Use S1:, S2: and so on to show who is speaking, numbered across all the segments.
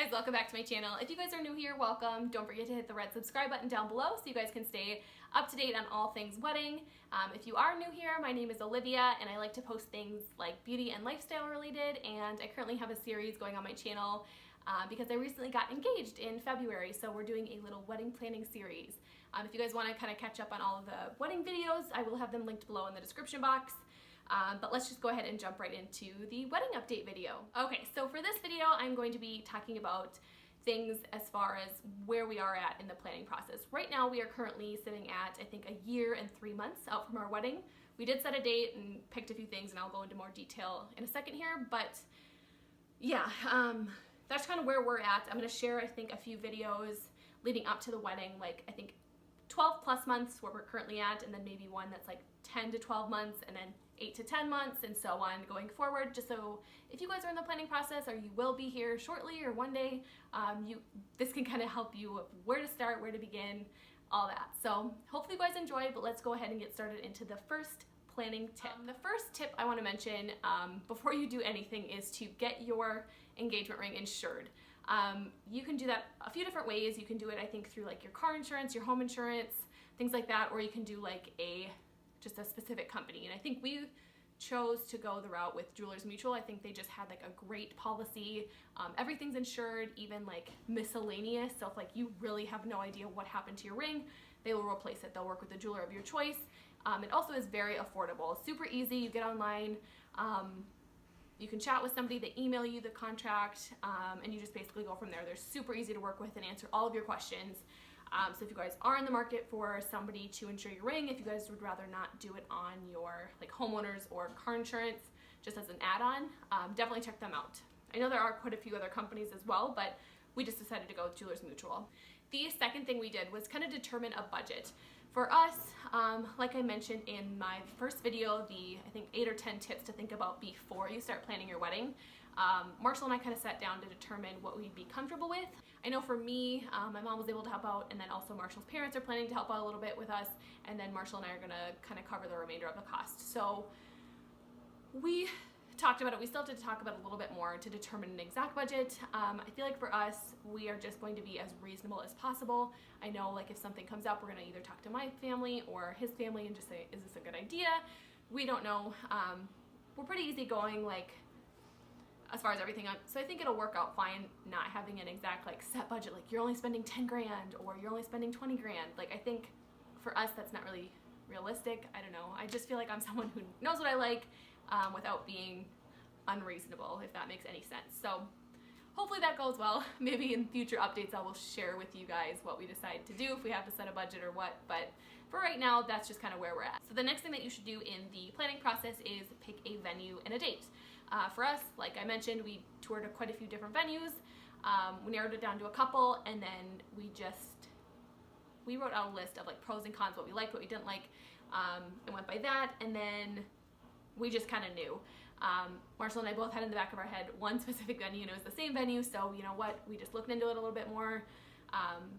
S1: guys, welcome back to my channel. If you guys are new here, welcome. Don't forget to hit the red subscribe button down below so you guys can stay up to date on all things wedding. If you are new here, my name is Olivia and I like to post things like beauty and lifestyle related, and I currently have a series going on my channel because I recently got engaged in February, so we're doing a little wedding planning series. If you guys want to kind of catch up on all of the wedding videos, I will have them linked below in the description box. But let's just go ahead and jump right into the wedding update video. Okay, so for this video, I'm going to be talking about things as far as where we are at in the planning process. Right now, we are currently sitting at, I think, 1 year and 3 months out from our wedding. We did set a date and picked a few things, and I'll go into more detail in a second here, but yeah, that's kind of where we're at. I'm gonna share, I think, a few videos leading up to the wedding, like I think 12 plus months where we're currently at, and then maybe one that's like 10 to 12 months, and then 8 to 10 months, and so on going forward, just so if you guys are in the planning process or you will be here shortly or one day, this can kind of help you with where to start, where to begin, all that. So hopefully you guys enjoy, but let's go ahead and get started into the first planning tip. The first tip I want to mention before you do anything is to get your engagement ring insured. You can do that a few different ways. You can do it, I think, through like your car insurance, your home insurance, things like that, or you can do like just a specific company. And I think we chose to go the route with Jewelers Mutual. I think they just had like a great policy. Everything's insured, even like miscellaneous. So if like you really have no idea what happened to your ring, they will replace it. They'll work with the jeweler of your choice. It also is very affordable, super easy. You get online, you can chat with somebody, they email you the contract, and you just basically go from there. They're super easy to work with and answer all of your questions. So if you guys are in the market for somebody to insure your ring, if you guys would rather not do it on your like homeowners or car insurance, just as an add-on, definitely check them out. I know there are quite a few other companies as well, but we just decided to go with Jewelers Mutual. The second thing we did was kind of determine a budget. For us, like I mentioned in my first video, I think 8 or 10 tips to think about before you start planning your wedding, Marshall and I kind of sat down to determine what we'd be comfortable with. I know for me, my mom was able to help out, and then also Marshall's parents are planning to help out a little bit with us, and then Marshall and I are gonna kind of cover the remainder of the cost. So we talked about it. We still have to talk about it a little bit more to determine an exact budget. I feel like for us, we are just going to be as reasonable as possible. I know like if something comes up, we're gonna either talk to my family or his family and just say, is this a good idea? We don't know. We're pretty easygoing, like as far as everything. So I think it'll work out fine not having an exact like set budget, like you're only spending 10 grand or you're only spending 20 grand. Like I think for us, that's not really realistic. I don't know. I just feel like I'm someone who knows what I like without being unreasonable, if that makes any sense. So hopefully that goes well. Maybe in future updates I will share with you guys what we decide to do, if we have to set a budget or what, but for right now, that's just kind of where we're at. So the next thing that you should do in the planning process is pick a venue and a date. For us, like I mentioned, we toured quite a few different venues. We narrowed it down to a couple, and then we wrote out a list of like pros and cons, what we liked, what we didn't like, and went by that, and then we just kind of knew. Marshall and I both had in the back of our head one specific venue, and it was the same venue, so you know what, we just looked into it a little bit more,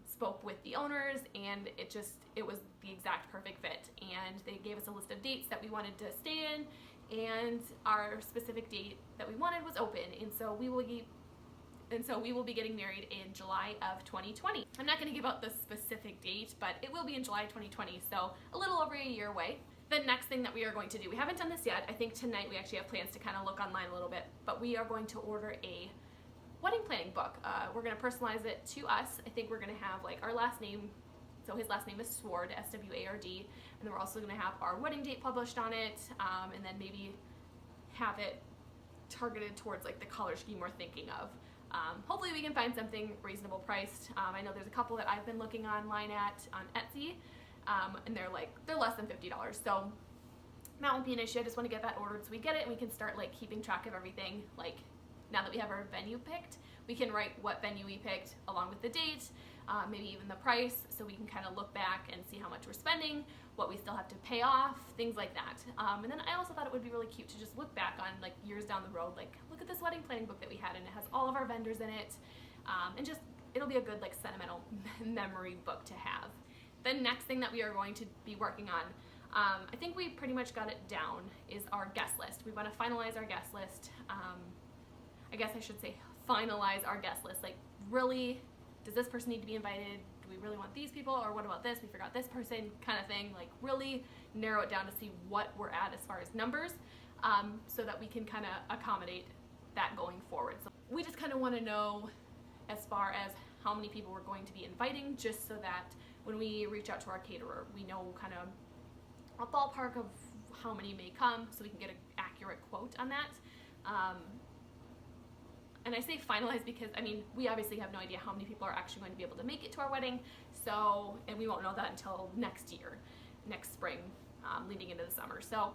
S1: spoke with the owners, and it was the exact perfect fit. And they gave us a list of dates that we wanted to stay in, and our specific date that we wanted was open, and so we will be getting married in July of 2020. I'm not going to give out the specific date, but it will be in July 2020, so a little over a year away. The next thing that we are going to do, we haven't done this yet. I think tonight we actually have plans to kind of look online a little bit, but we are going to order a wedding planning book. We're going to personalize it to us. I think we're going to have like our last name. So his last name is Sward, S-W-A-R-D, and then we're also going to have our wedding date published on it, and then maybe have it targeted towards like the color scheme we're thinking of. Hopefully we can find something reasonable priced. I know there's a couple that I've been looking online at on Etsy, and they're less than $50. So that won't be an issue. I just want to get that ordered so we get it and we can start like keeping track of everything. Like now that we have our venue picked, we can write what venue we picked along with the date, maybe even the price, so we can kind of look back and see how much we're spending, what we still have to pay off, things like that. And then I also thought it would be really cute to just look back on like years down the road, like look at this wedding planning book that we had, and it has all of our vendors in it, and just it'll be a good like sentimental memory book to have. The next thing that we are going to be working on, I think we pretty much got it down, is our guest list. We want to finalize our guest list. I guess I should say finalize our guest list. Like, really, does this person need to be invited? Do we really want these people, or what about this? We forgot this person, kind of thing. Like, really narrow it down to see what we're at as far as numbers, so that we can kind of accommodate that going forward. So we just kind of want to know as far as how many people we're going to be inviting, just so that when we reach out to our caterer, we know kind of a ballpark of how many may come, so we can get an accurate quote on that. And I say finalize because, I mean, we obviously have no idea how many people are actually going to be able to make it to our wedding, so, and we won't know that until next year, next spring, leading into the summer. So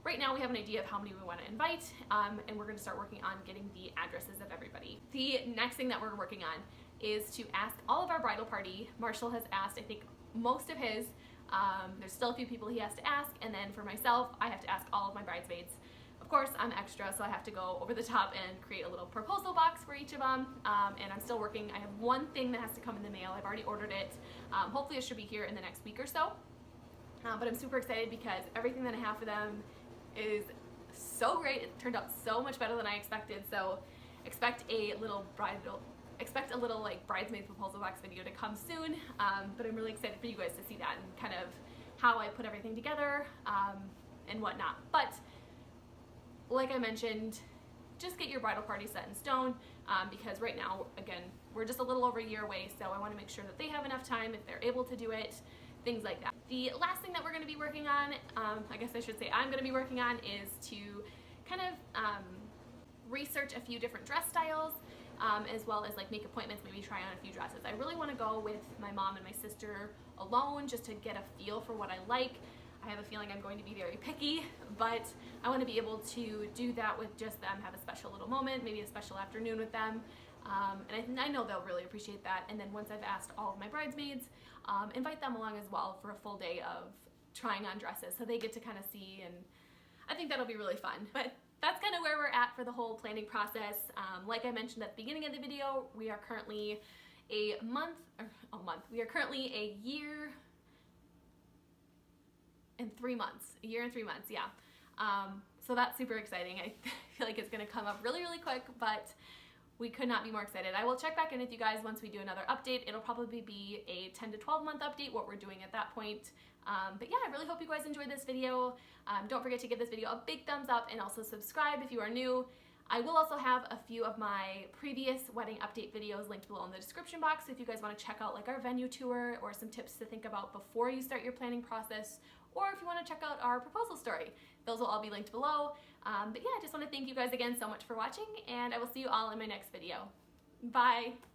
S1: right now we have an idea of how many we want to invite, and we're going to start working on getting the addresses of everybody. The next thing that we're working on is to ask all of our bridal party. Marshall has asked, I think, most of his. There's still a few people he has to ask, and then for myself, I have to ask all of my bridesmaids. Of course, I'm extra, so I have to go over the top and create a little proposal box for each of them, and I'm still working. I have one thing that has to come in the mail. I've already ordered it. Hopefully it should be here in the next week or so, but I'm super excited because everything that I have for them is so great. It turned out so much better than I expected, so expect a little like bridesmaid proposal box video to come soon, but I'm really excited for you guys to see that and kind of how I put everything together, and whatnot. But like I mentioned, just get your bridal party set in stone, because right now, again, we're just a little over a year away, so I want to make sure that they have enough time if they're able to do it, things like that. The last thing that we're going to be working on, I guess I should say I'm going to be working on, is to kind of research a few different dress styles, as well as like make appointments, maybe try on a few dresses. I really want to go with my mom and my sister alone, just to get a feel for what I like. I have a feeling I'm going to be very picky, but I want to be able to do that with just them, have a special little moment, maybe a special afternoon with them, and I know they'll really appreciate that. And then once I've asked all of my bridesmaids, invite them along as well for a full day of trying on dresses, so they get to kind of see, and I think that'll be really fun. But that's kind of where we're at for the whole planning process. Like I mentioned at the beginning of the video, we are currently we are currently a year and 3 months, yeah. So that's super exciting. I feel like it's gonna come up really, really quick, but we could not be more excited. I will check back in with you guys once we do another update. It'll probably be a 10 to 12 month update, what we're doing at that point. But yeah, I really hope you guys enjoyed this video. Don't forget to give this video a big thumbs up, and also subscribe if you are new. I will also have a few of my previous wedding update videos linked below in the description box if you guys want to check out like our venue tour or some tips to think about before you start your planning process, or if you want to check out our proposal story. Those will all be linked below. But yeah, I just want to thank you guys again so much for watching, and I will see you all in my next video. Bye!